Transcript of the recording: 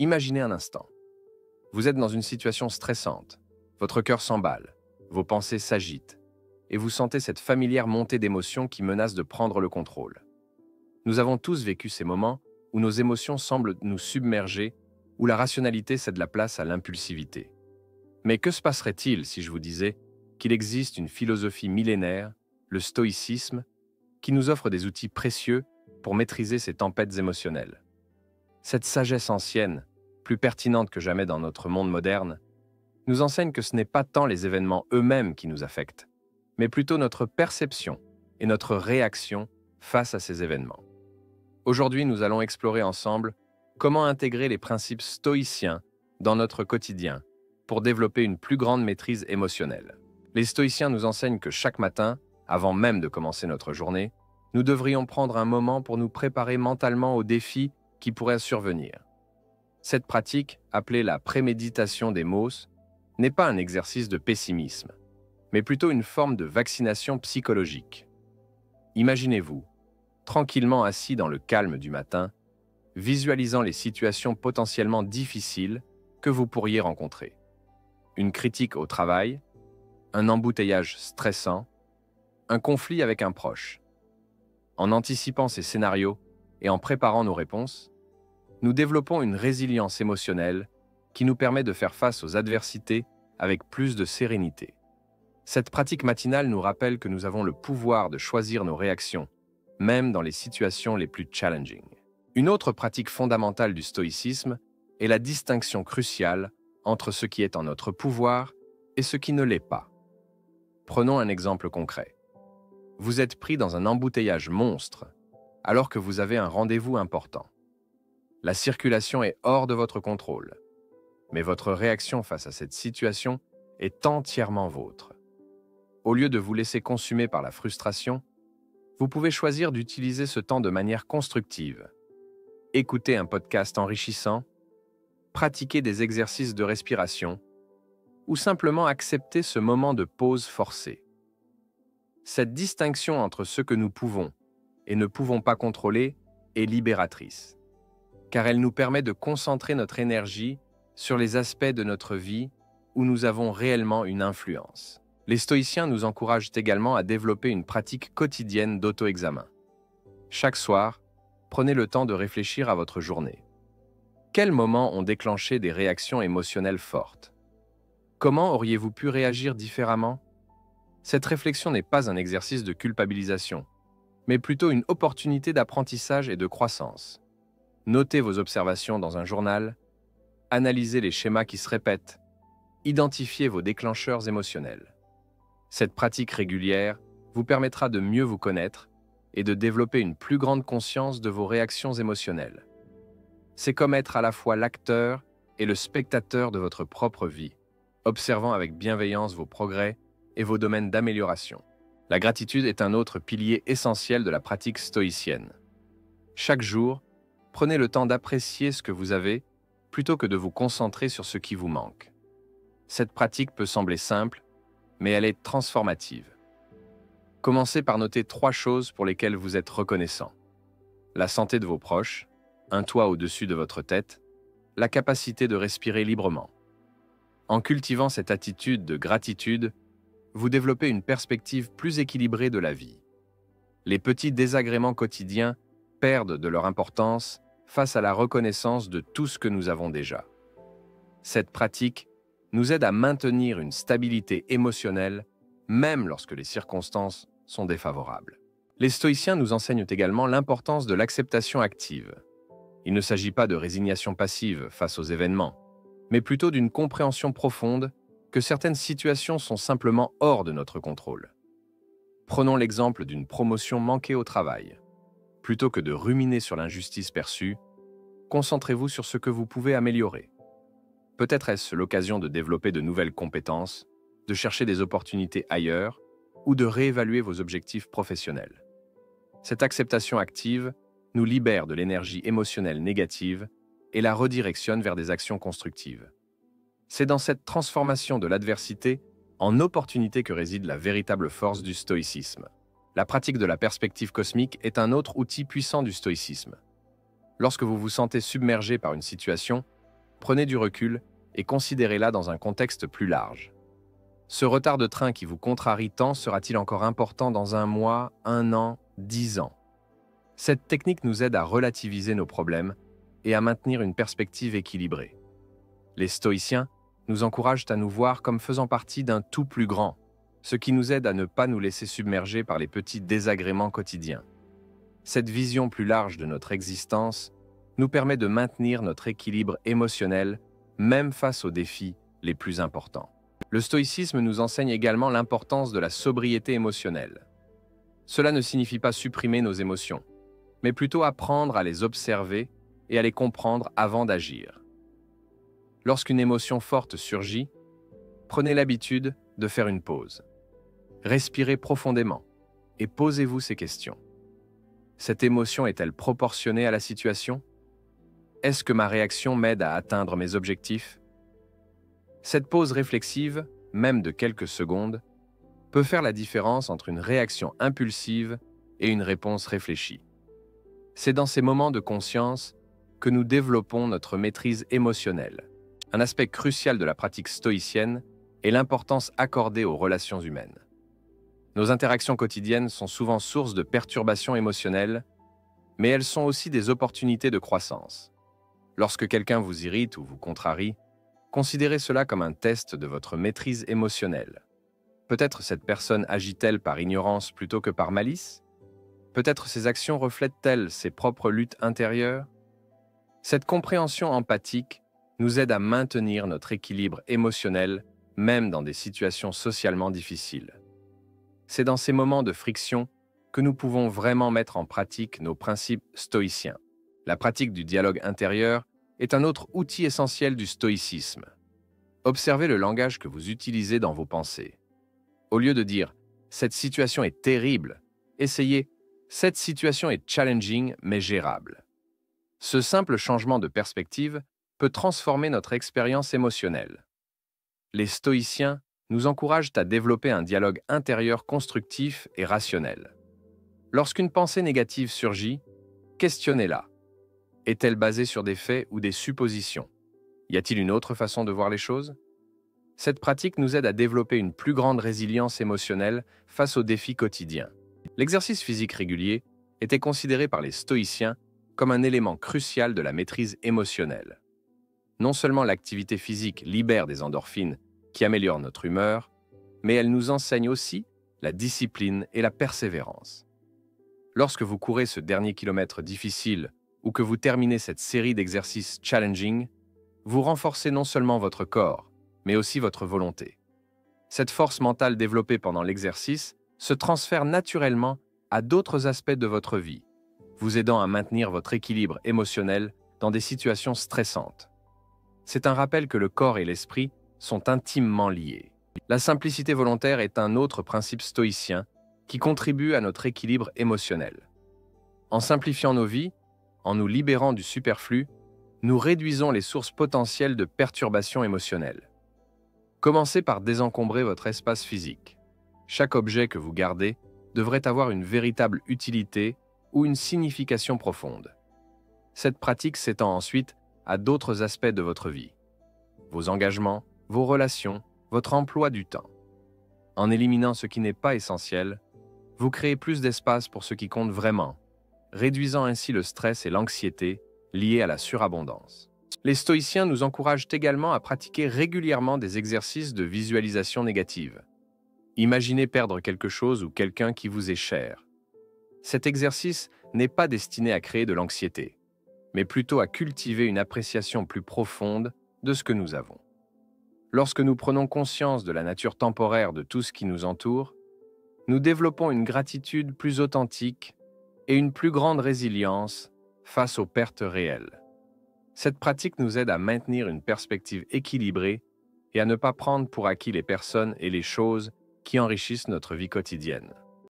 Imaginez un instant. Vous êtes dans une situation stressante. Votre cœur s'emballe, vos pensées s'agitent, et vous sentez cette familière montée d'émotions qui menace de prendre le contrôle. Nous avons tous vécu ces moments où nos émotions semblent nous submerger, où la rationalité cède la place à l'impulsivité. Mais que se passerait-il si je vous disais qu'il existe une philosophie millénaire, le stoïcisme, qui nous offre des outils précieux pour maîtriser ces tempêtes émotionnelles? Cette sagesse ancienne, plus pertinente que jamais dans notre monde moderne, nous enseigne que ce n'est pas tant les événements eux-mêmes qui nous affectent, mais plutôt notre perception et notre réaction face à ces événements. Aujourd'hui, nous allons explorer ensemble comment intégrer les principes stoïciens dans notre quotidien pour développer une plus grande maîtrise émotionnelle. Les stoïciens nous enseignent que chaque matin, avant même de commencer notre journée, nous devrions prendre un moment pour nous préparer mentalement aux défis qui pourraient survenir. Cette pratique, appelée la préméditation des mos, n'est pas un exercice de pessimisme, mais plutôt une forme de vaccination psychologique. Imaginez-vous, tranquillement assis dans le calme du matin, visualisant les situations potentiellement difficiles que vous pourriez rencontrer. Une critique au travail, un embouteillage stressant, un conflit avec un proche. En anticipant ces scénarios et en préparant nos réponses, nous développons une résilience émotionnelle qui nous permet de faire face aux adversités avec plus de sérénité. Cette pratique matinale nous rappelle que nous avons le pouvoir de choisir nos réactions, même dans les situations les plus challenging. Une autre pratique fondamentale du stoïcisme est la distinction cruciale entre ce qui est en notre pouvoir et ce qui ne l'est pas. Prenons un exemple concret. Vous êtes pris dans un embouteillage monstre alors que vous avez un rendez-vous important. La circulation est hors de votre contrôle, mais votre réaction face à cette situation est entièrement vôtre. Au lieu de vous laisser consumer par la frustration, vous pouvez choisir d'utiliser ce temps de manière constructive. Écouter un podcast enrichissant, pratiquer des exercices de respiration ou simplement accepter ce moment de pause forcée. Cette distinction entre ce que nous pouvons et ne pouvons pas contrôler est libératrice, car elle nous permet de concentrer notre énergie sur les aspects de notre vie où nous avons réellement une influence. Les stoïciens nous encouragent également à développer une pratique quotidienne d'auto-examen. Chaque soir, prenez le temps de réfléchir à votre journée. Quels moments ont déclenché des réactions émotionnelles fortes? Comment auriez-vous pu réagir différemment? Cette réflexion n'est pas un exercice de culpabilisation, mais plutôt une opportunité d'apprentissage et de croissance. Notez vos observations dans un journal, analysez les schémas qui se répètent, identifiez vos déclencheurs émotionnels. Cette pratique régulière vous permettra de mieux vous connaître et de développer une plus grande conscience de vos réactions émotionnelles. C'est comme être à la fois l'acteur et le spectateur de votre propre vie, observant avec bienveillance vos progrès et vos domaines d'amélioration. La gratitude est un autre pilier essentiel de la pratique stoïcienne. Chaque jour, prenez le temps d'apprécier ce que vous avez plutôt que de vous concentrer sur ce qui vous manque. Cette pratique peut sembler simple, mais elle est transformative. Commencez par noter 3 choses pour lesquelles vous êtes reconnaissant. La santé de vos proches, un toit au-dessus de votre tête, la capacité de respirer librement. En cultivant cette attitude de gratitude, vous développez une perspective plus équilibrée de la vie. Les petits désagréments quotidiens perdent de leur importance face à la reconnaissance de tout ce que nous avons déjà. Cette pratique nous aide à maintenir une stabilité émotionnelle, même lorsque les circonstances sont défavorables. Les stoïciens nous enseignent également l'importance de l'acceptation active. Il ne s'agit pas de résignation passive face aux événements, mais plutôt d'une compréhension profonde que certaines situations sont simplement hors de notre contrôle. Prenons l'exemple d'une promotion manquée au travail. Plutôt que de ruminer sur l'injustice perçue, concentrez-vous sur ce que vous pouvez améliorer. Peut-être est-ce l'occasion de développer de nouvelles compétences, de chercher des opportunités ailleurs ou de réévaluer vos objectifs professionnels. Cette acceptation active nous libère de l'énergie émotionnelle négative et la redirectionne vers des actions constructives. C'est dans cette transformation de l'adversité en opportunité que réside la véritable force du stoïcisme. La pratique de la perspective cosmique est un autre outil puissant du stoïcisme. Lorsque vous vous sentez submergé par une situation, Prenez du recul et considérez-la dans un contexte plus large. Ce retard de train qui vous contrarie tant sera-t-il encore important dans 1 mois, 1 an, 10 ans? Cette technique nous aide à relativiser nos problèmes et à maintenir une perspective équilibrée. Les stoïciens nous encouragent à nous voir comme faisant partie d'un tout plus grand, ce qui nous aide à ne pas nous laisser submerger par les petits désagréments quotidiens. Cette vision plus large de notre existence nous permet de maintenir notre équilibre émotionnel, même face aux défis les plus importants. Le stoïcisme nous enseigne également l'importance de la sobriété émotionnelle. Cela ne signifie pas supprimer nos émotions, mais plutôt apprendre à les observer et à les comprendre avant d'agir. Lorsqu'une émotion forte surgit, prenez l'habitude de faire une pause. Respirez profondément et posez-vous ces questions. Cette émotion est-elle proportionnée à la situation? Est-ce que ma réaction m'aide à atteindre mes objectifs? Cette pause réflexive, même de quelques secondes, peut faire la différence entre une réaction impulsive et une réponse réfléchie. C'est dans ces moments de conscience que nous développons notre maîtrise émotionnelle. Un aspect crucial de la pratique stoïcienne est l'importance accordée aux relations humaines. Nos interactions quotidiennes sont souvent source de perturbations émotionnelles, mais elles sont aussi des opportunités de croissance. Lorsque quelqu'un vous irrite ou vous contrarie, considérez cela comme un test de votre maîtrise émotionnelle. Peut-être cette personne agit-elle par ignorance plutôt que par malice? Peut-être ses actions reflètent-elles ses propres luttes intérieures? Cette compréhension empathique nous aide à maintenir notre équilibre émotionnel, même dans des situations socialement difficiles. C'est dans ces moments de friction que nous pouvons vraiment mettre en pratique nos principes stoïciens. La pratique du dialogue intérieur est un autre outil essentiel du stoïcisme. Observez le langage que vous utilisez dans vos pensées. Au lieu de dire « cette situation est terrible », essayez « cette situation est challenging mais gérable ». Ce simple changement de perspective peut transformer notre expérience émotionnelle. Les stoïciens nous encouragent à développer un dialogue intérieur constructif et rationnel. Lorsqu'une pensée négative surgit, questionnez-la. Est-elle basée sur des faits ou des suppositions? Y a-t-il une autre façon de voir les choses? Cette pratique nous aide à développer une plus grande résilience émotionnelle face aux défis quotidiens. L'exercice physique régulier était considéré par les stoïciens comme un élément crucial de la maîtrise émotionnelle. Non seulement l'activité physique libère des endorphines qui améliorent notre humeur, mais elle nous enseigne aussi la discipline et la persévérance. Lorsque vous courez ce dernier kilomètre difficile ou que vous terminez cette série d'exercices challenging, vous renforcez non seulement votre corps, mais aussi votre volonté. Cette force mentale développée pendant l'exercice se transfère naturellement à d'autres aspects de votre vie, vous aidant à maintenir votre équilibre émotionnel dans des situations stressantes. C'est un rappel que le corps et l'esprit sont intimement liés. La simplicité volontaire est un autre principe stoïcien qui contribue à notre équilibre émotionnel. En simplifiant nos vies, en nous libérant du superflu, nous réduisons les sources potentielles de perturbations émotionnelles. Commencez par désencombrer votre espace physique. Chaque objet que vous gardez devrait avoir une véritable utilité ou une signification profonde. Cette pratique s'étend ensuite à d'autres aspects de votre vie. Vos engagements, vos relations, votre emploi du temps. En éliminant ce qui n'est pas essentiel, vous créez plus d'espace pour ce qui compte vraiment, réduisant ainsi le stress et l'anxiété liés à la surabondance. Les stoïciens nous encouragent également à pratiquer régulièrement des exercices de visualisation négative. Imaginez perdre quelque chose ou quelqu'un qui vous est cher. Cet exercice n'est pas destiné à créer de l'anxiété, mais plutôt à cultiver une appréciation plus profonde de ce que nous avons. Lorsque nous prenons conscience de la nature temporaire de tout ce qui nous entoure, nous développons une gratitude plus authentique et une plus grande résilience face aux pertes réelles. Cette pratique nous aide à maintenir une perspective équilibrée et à ne pas prendre pour acquis les personnes et les choses qui enrichissent notre vie quotidienne.